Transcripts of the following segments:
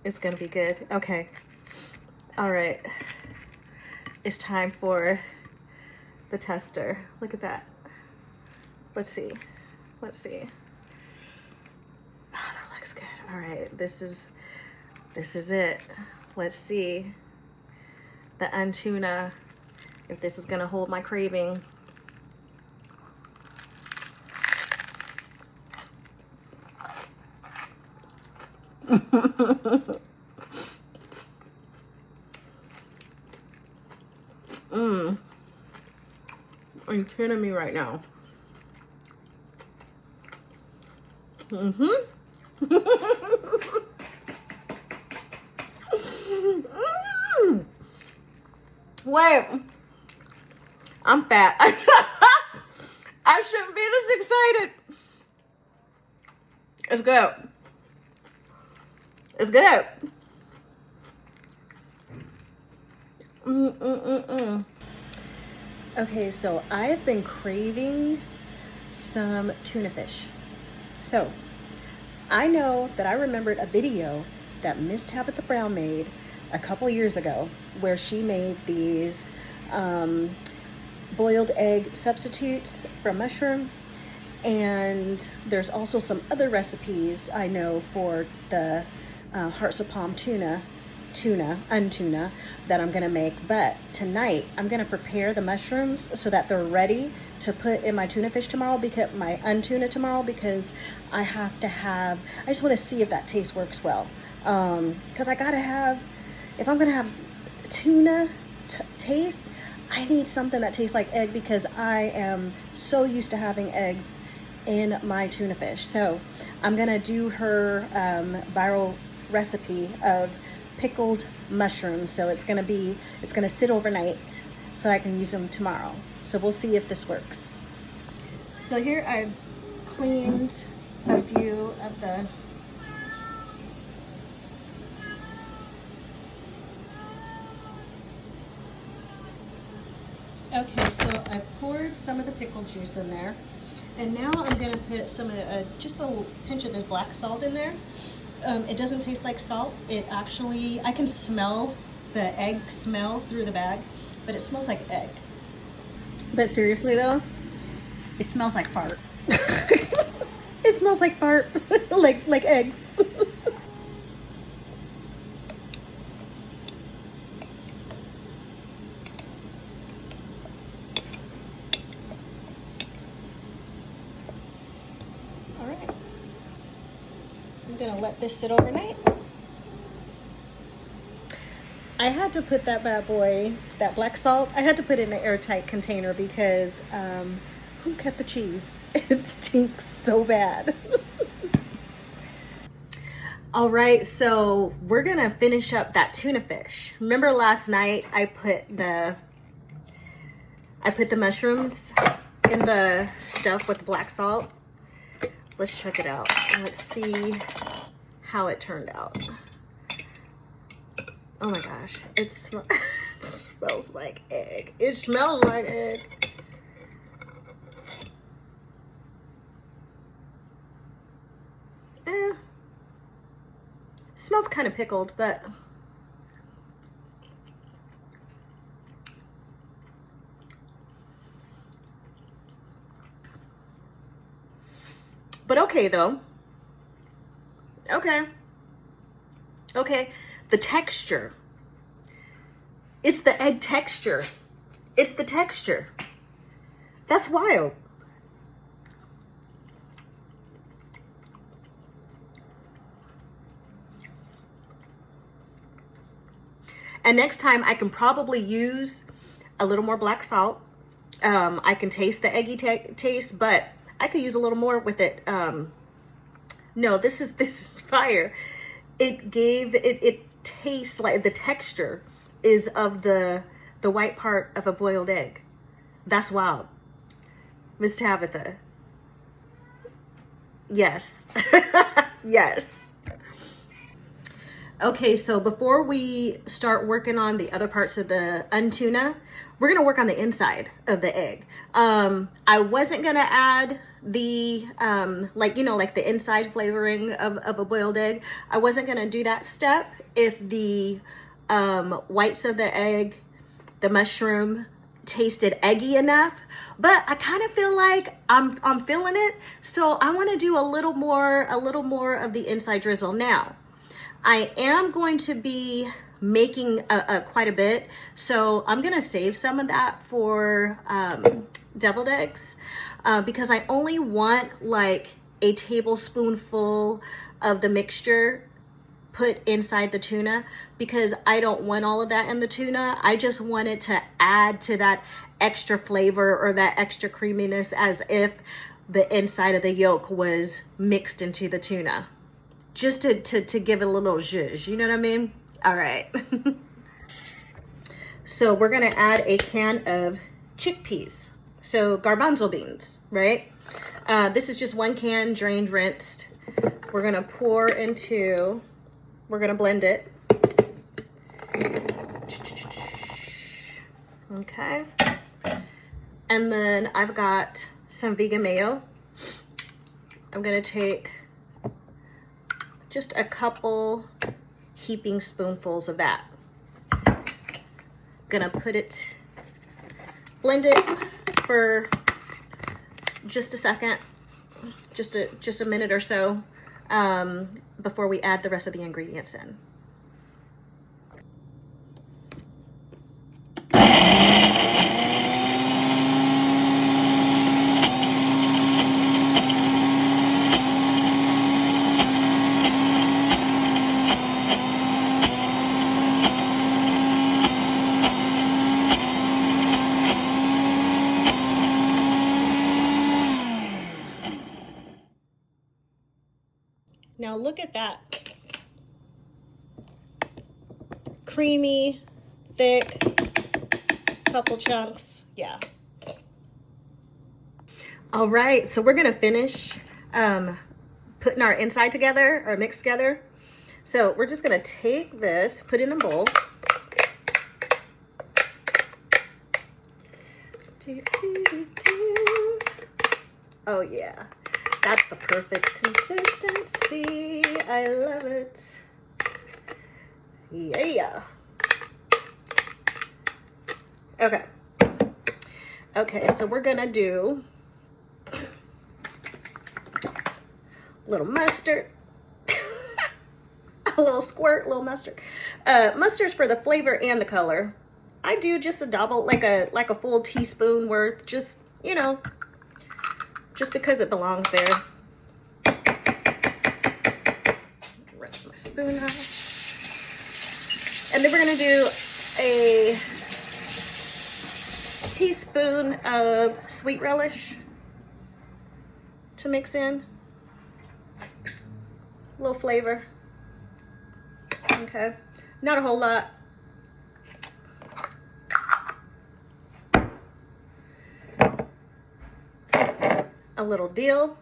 It's gonna be good. Okay. All right. It's time for the tester. Look at that. Let's see. Let's see. Oh, that looks good. All right. This is it. Let's see. The Untuna. If this is gonna hold my craving. Are you kidding me right now? Wait, I'm fat. I shouldn't be this excited. It's good. It's good. Okay, so I've been craving some tuna fish. So I know that I remembered a video that Miss Tabitha Brown made a couple years ago where she made these boiled egg substitutes from mushroom. And there's also some other recipes I know for the hearts of palm tuna, Untuna, that I'm gonna make. But tonight I'm gonna prepare the mushrooms so that they're ready to put in my tuna fish tomorrow, because my Untuna tomorrow, because I just want to see if that taste works well. Because I gotta have, if I'm gonna have tuna taste, I need something that tastes like egg, because I am so used to having eggs in my tuna fish. So I'm gonna do her viral recipe of pickled mushrooms. So it's gonna sit overnight so I can use them tomorrow. So we'll see if this works. So here I've cleaned a few of the Okay, so I poured some of the pickle juice in there, and now I'm going to put some of just a pinch of this black salt in there. It doesn't taste like salt. It actually, I can smell the egg smell through the bag, but it smells like egg. But seriously though, it smells like fart. It smells like fart, like eggs. All right, I'm gonna let this sit overnight. I had to put that bad boy, that black salt, I had to put it in an airtight container because who cut the cheese? It stinks so bad. All right, so we're gonna finish up that tuna fish. Remember last night I put the mushrooms in the stuff with black salt? Let's check it out. Let's see how it turned out. Oh my gosh, it smells like egg. It smells like egg. Smells kind of pickled, but okay though. Okay. The texture. It's the egg texture. It's the texture. That's wild. And next time I can probably use a little more black salt. I can taste the eggy taste, but I could use a little more with it. No, this is fire. It tastes like, the texture is of the white part of a boiled egg. That's wild. Miss Tabitha. Yes. Yes. Okay, so before we start working on the other parts of the Untuna, we're gonna work on the inside of the egg. I wasn't gonna add the like, you know, like the inside flavoring of a boiled egg. I wasn't gonna do that step if the whites of the egg, the mushroom, tasted eggy enough, but I kind of feel like I'm feeling it, so I want to do a little more of the inside drizzle. Now I am going to be making quite a bit, so I'm gonna save some of that for deviled eggs, because I only want like a tablespoonful of the mixture put inside the tuna, because I don't want all of that in the tuna. I just want it to add to that extra flavor or that extra creaminess, as if the inside of the yolk was mixed into the tuna, just to give it a little zhuzh, you know what I mean? All right. So we're gonna add a can of chickpeas, so garbanzo beans, right? This is just 1 can, drained, rinsed. We're gonna pour into, we're gonna blend it. Okay. And then I've got some vegan mayo. I'm gonna take just a couple heaping spoonfuls of that. Gonna put it, blend it for just a second, just a minute or so, before we add the rest of the ingredients in. Now look at that. Creamy, thick, couple chunks, yeah. All right, so we're gonna finish putting our inside together, or mix together. So we're just gonna take this, put it in a bowl. Oh yeah. That's the perfect consistency. I love it. Yeah. Okay. Okay, so we're gonna do a little mustard. A little squirt, little mustard. Mustard's for the flavor and the color. I do just a double, like a full teaspoon worth, just, you know, just because it belongs there. Rinse my spoon out. And then we're gonna do a teaspoon of sweet relish to mix in. A little flavor. Okay, not a whole lot. A little dill.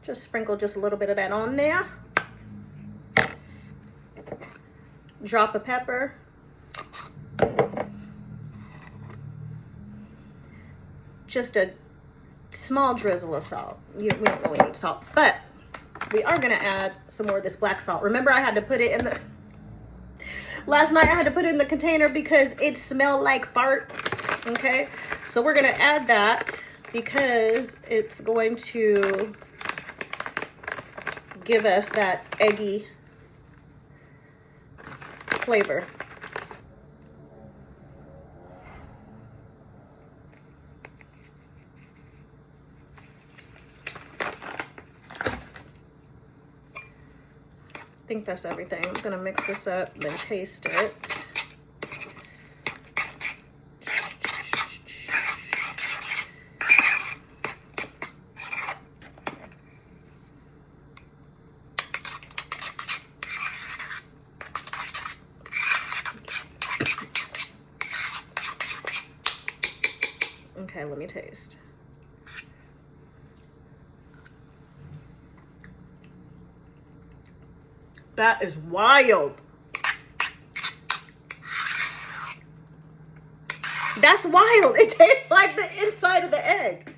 Just sprinkle just a little bit of that on there. Drop of pepper. Just a small drizzle of salt. We don't really need salt, but we are gonna add some more of this black salt. Remember, I had to put it in the, last night I had to put it in the container because it smelled like fart, okay? So we're gonna add that because it's going to give us that eggy flavor. I think that's everything. I'm gonna mix this up, then taste it. Okay, let me taste. That is wild. That's wild. It tastes like the inside of the egg.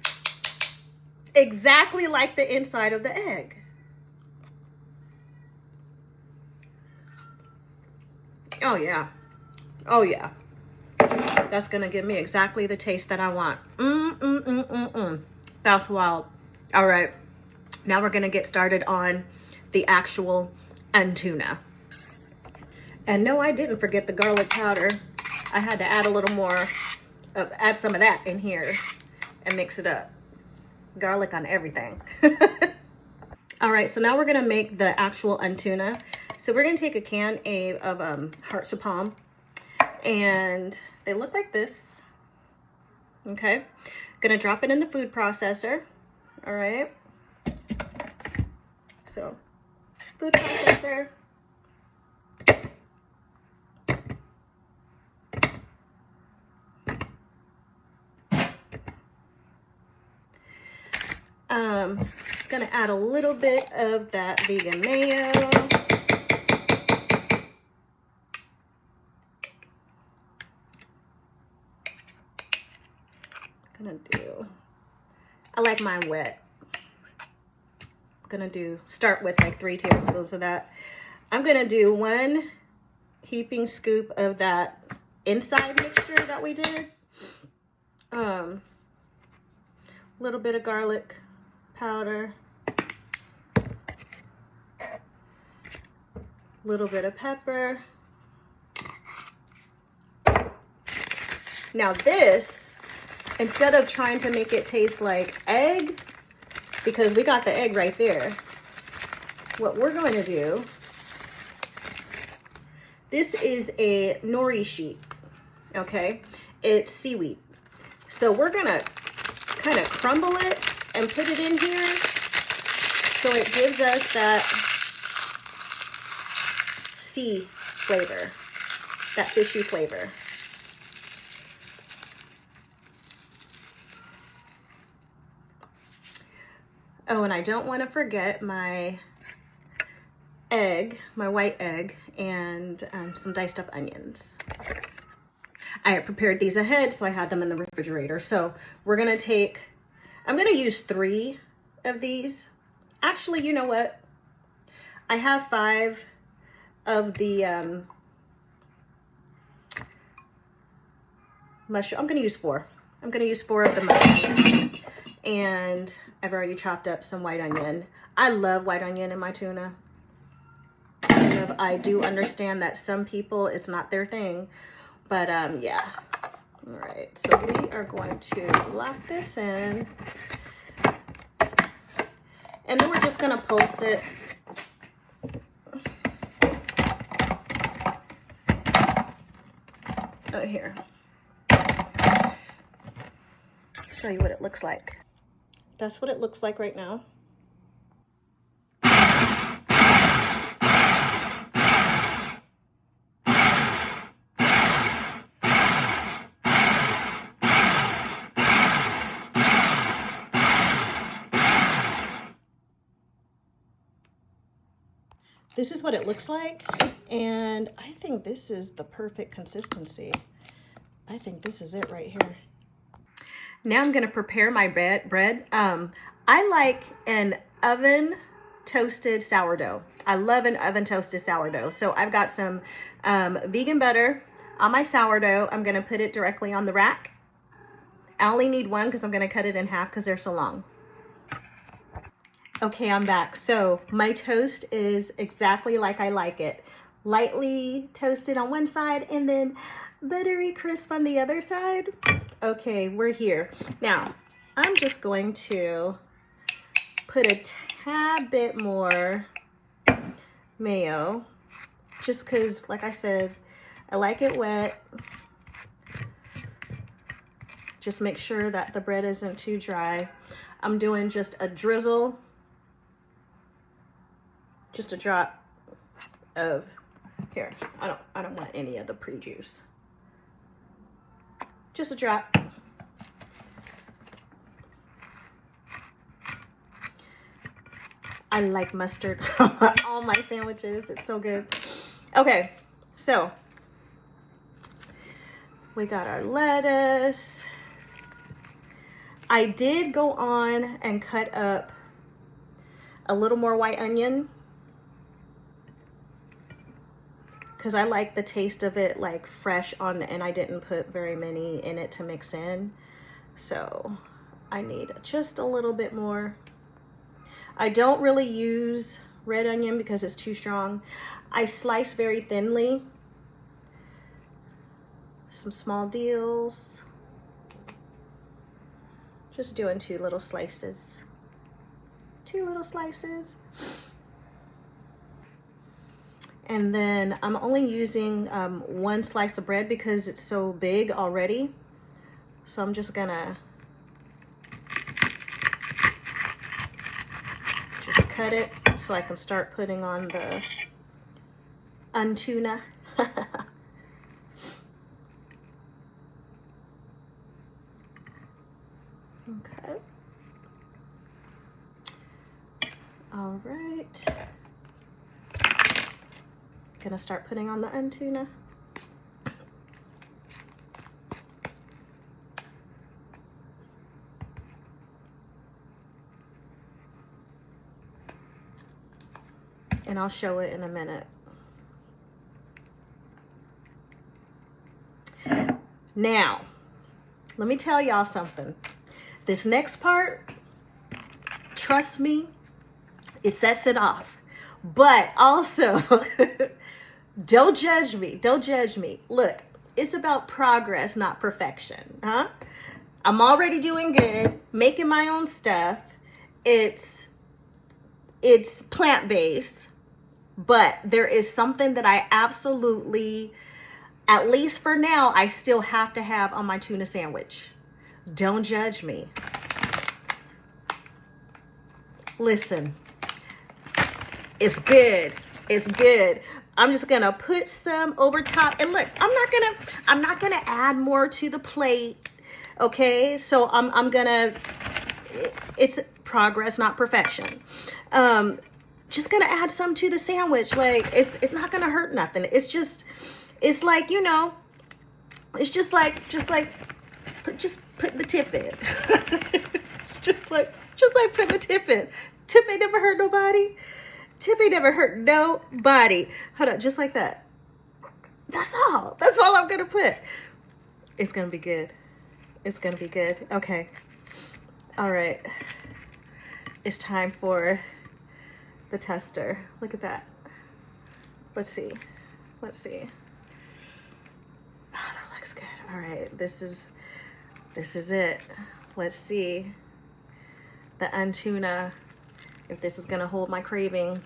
exactly like the inside of the egg. Oh yeah. Oh yeah. That's gonna give me exactly the taste that I want. That's wild. All right, now we're gonna get started on the actual Untuna. And no, I didn't forget the garlic powder. I had to add a little more, add some of that in here and mix it up. Garlic on everything. All right, so now we're gonna make the actual Untuna. So we're gonna take a can of hearts of palm, and they look like this. Okay, gonna drop it in the food processor. All right, so food processor. Gonna add a little bit of that vegan mayo. I like mine wet. Start with like 3 tablespoons of that. I'm gonna do 1 heaping scoop of that inside mixture that we did. Little bit of garlic powder, little bit of pepper. Now this, instead of trying to make it taste like egg, because we got the egg right there, what we're going to do, this is a nori sheet, okay? It's seaweed. So we're gonna kind of crumble it and put it in here so it gives us that sea flavor, that fishy flavor. Oh, and I don't want to forget my egg, my white egg, and some diced up onions. I had prepared these ahead, so I had them in the refrigerator. So we're gonna take, I'm gonna use 3 of these. Actually, you know what? I have 5 of the mushroom. I'm gonna use 4. I'm gonna use 4 of the mushroom. And I've already chopped up some white onion. I love white onion in my tuna. I do understand that some people, it's not their thing, but yeah. All right, so we are going to lock this in. And then we're just gonna pulse it. Oh, here. Show you what it looks like. That's what it looks like right now. This is what it looks like, and I think this is the perfect consistency. I think this is it right here. Now I'm gonna prepare my bread. I like an oven toasted sourdough. I love an oven toasted sourdough. So I've got some vegan butter on my sourdough. I'm gonna put it directly on the rack. I only need 1 because I'm gonna cut it in half because they're so long. Okay, I'm back. So my toast is exactly like I like it. Lightly toasted on one side and then buttery crisp on the other side. Okay, we're here. Now, I'm just going to put a tad bit more mayo, just because, like I said, I like it wet. Just make sure that the bread isn't too dry. I'm doing just a drizzle, just a drop of, here, I don't want any of the pre-juice. Just a drop. I like mustard on all my sandwiches. It's so good. Okay, so we got our lettuce. I did go on and cut up a little more white onion because I like the taste of it like fresh on, and I didn't put very many in it to mix in. So I need just a little bit more. I don't really use red onion because it's too strong. I slice very thinly. Some small deals. Just doing 2 little slices. 2 little slices. And then I'm only using 1 slice of bread because it's so big already. So I'm just gonna just cut it so I can start putting on the Untuna. Okay. All right. Gonna start putting on the Untuna. And I'll show it in a minute. Now, let me tell y'all something. This next part, trust me, it sets it off. But also, don't judge me. Don't judge me. Look, it's about progress, not perfection. Huh? I'm already doing good, making my own stuff. It's plant-based, but there is something that I absolutely, at least for now, I still have to have on my tuna sandwich. Don't judge me. Listen, it's good. It's good. I'm just gonna put some over top, and look, I'm not gonna add more to the plate. Okay, so I'm gonna. It's progress, not perfection. Just gonna add some to the sandwich. Like it's not gonna hurt nothing. It's like, you know, it's just put the tip in. It's just like putting the tip in. Tip ain't never hurt nobody. Tip ain't never hurt nobody. Hold on, just like that. That's all. That's all I'm gonna put. It's gonna be good. It's gonna be good. Okay. All right. It's time for the tester. Look at that. Let's see. Let's see. Oh, that looks good. All right. This is it. Let's see. The Untuna, if this is gonna hold my craving.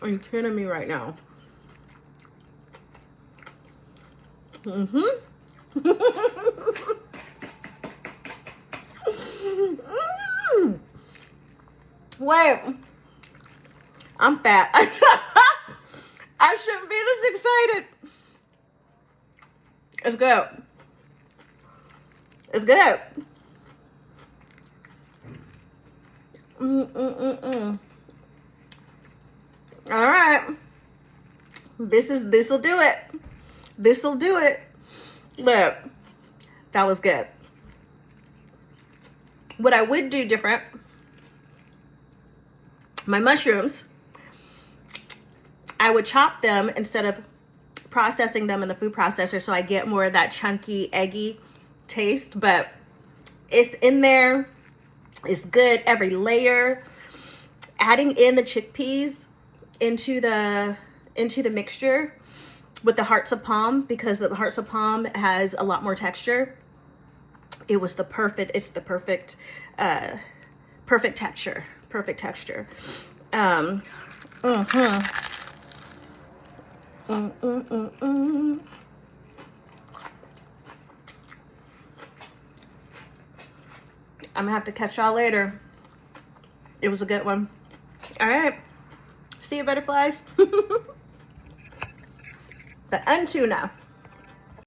Are you kidding me right now? Wait, I'm fat. I shouldn't be this excited. It's good. It's good. All right. This'll do it. This'll do it. But that was good. What I would do different, my mushrooms, I would chop them instead of processing them in the food processor so I get more of that chunky, eggy taste. But it's in there. It's good. Every layer. Adding in the chickpeas into the mixture with the hearts of palm, because the hearts of palm has a lot more texture. It was the perfect, it's the perfect texture. Perfect texture. I'm gonna have to catch y'all later. It was a good one. All right. See you, butterflies. The Untuna.